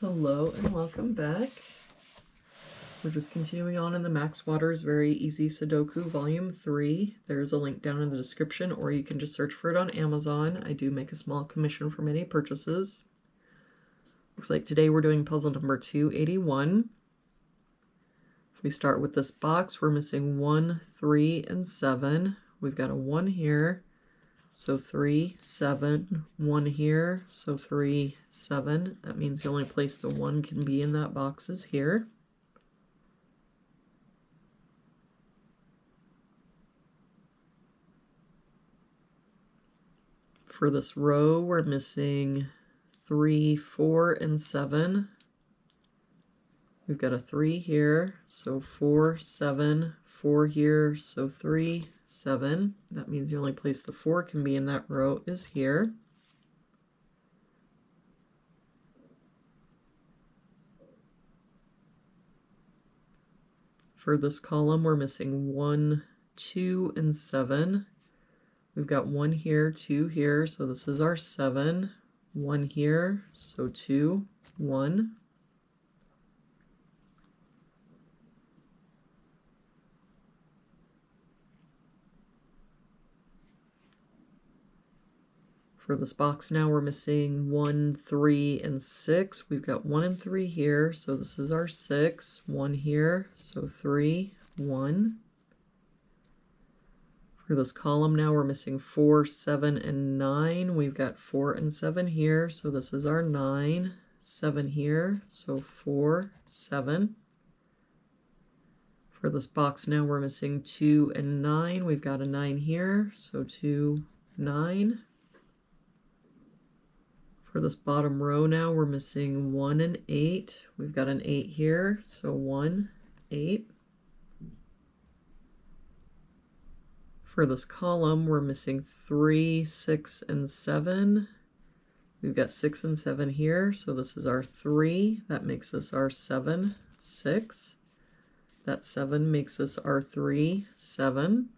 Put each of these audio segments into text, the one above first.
Hello and welcome back. We're just continuing on in the Max Waters Very Easy Sudoku Volume 3. There's a link down in the description, or you can just search for it on Amazon. I do make a small commission from any purchases. Looks like today we're doing puzzle number 281. If we start with this box, we're missing 1, 3, and 7. We've got a 1 here. So 3, 7, 1 here, so 3, 7. That means the only place the 1 can be in that box is here. For this row, we're missing 3, 4, and 7. We've got a 3 here, so 4, 7, 4 here, so 3, 7. That means the only place the 4 can be in that row is here. For this column, we're missing 1, 2, and 7. We've got 1 here, 2 here, so this is our 7. 1 here, so 2, 1. For this box now, we're missing 1, 3, and 6. We've got 1 and 3 here, so this is our 6. 1 here, so 3, 1. For this column now, we're missing 4, 7, and 9. We've got 4 and 7 here, so this is our 9. 7 here, so 4, 7. For this box now, we're missing 2 and 9. We've got a 9 here, so 2, 9. For this bottom row now, we're missing 1 and 8. We've got an 8 here, so 1, 8. For this column, we're missing 3, 6, and 7. We've got 6 and 7 here, so this is our 3. That makes us our 7, 6. That 7 makes us our 3, 7.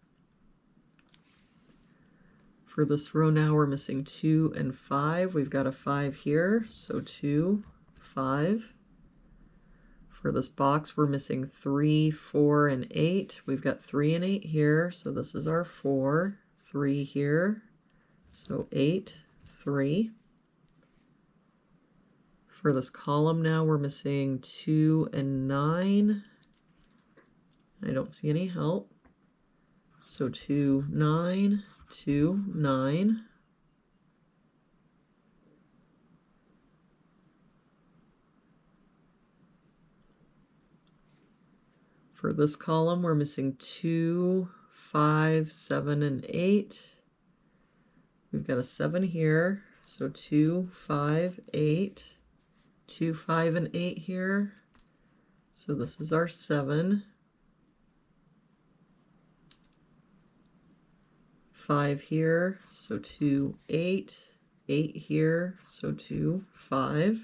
For this row now, we're missing 2 and 5. We've got a 5 here, so 2, 5. For this box, we're missing 3, 4, and 8. We've got 3 and 8 here, so this is our 4. 3 here, so 8, 3. For this column now, we're missing 2 and 9. I don't see any help. So 2, 9. 2, 9. For this column, we're missing 2, 5, 7, and 8. We've got a 7 here, so 2, 5, 8. 2, 5, and 8 here. So this is our 7. 5 here, so 2, 8. 8 here, so 2, 5.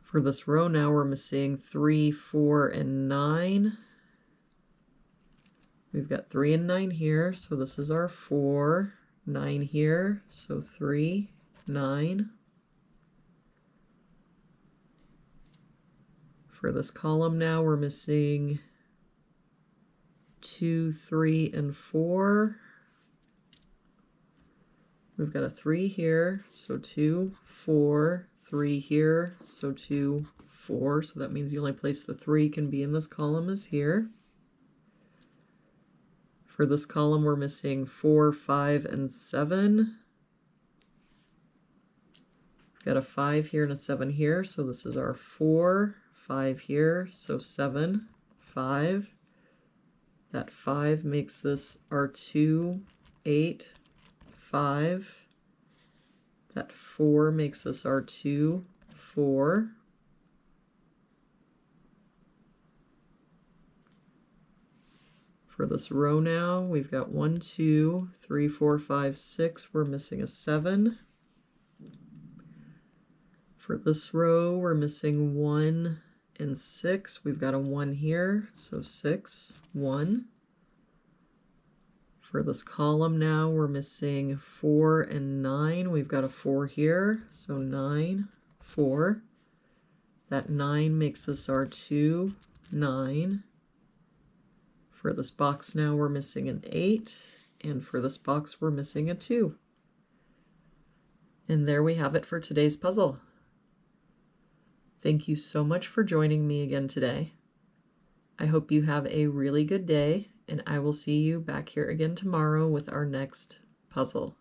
For this row now, we're missing 3, 4, and 9. We've got 3 and 9 here, so this is our 4. 9 here, so 3, 9. For this column now, we're missing 2, 3, and 4. We've got a 3 here, so 2, 4, 3 here, so 2, 4. So that means the only place the 3 can be in this column is here. For this column, we're missing 4, 5, and 7. We've got a 5 here and a 7 here, so this is our 4. 5 here, so 7, 5. That 5 makes this our 2, 8, 5. That 4 makes this our 2, 4. For this row now, we've got 1, 2, 3, 4, 5, 6. We're missing a 7. For this row, we're missing 1 and 6. We've got a 1 here, so 6, 1. For this column now, we're missing 4 and 9. We've got a 4 here, so 9, 4. That 9 makes this our 2, 9. For this box now, we're missing an 8. And for this box, we're missing a 2. And there we have it for today's puzzle. Thank you so much for joining me again today. I hope you have a really good day, and I will see you back here again tomorrow with our next puzzle.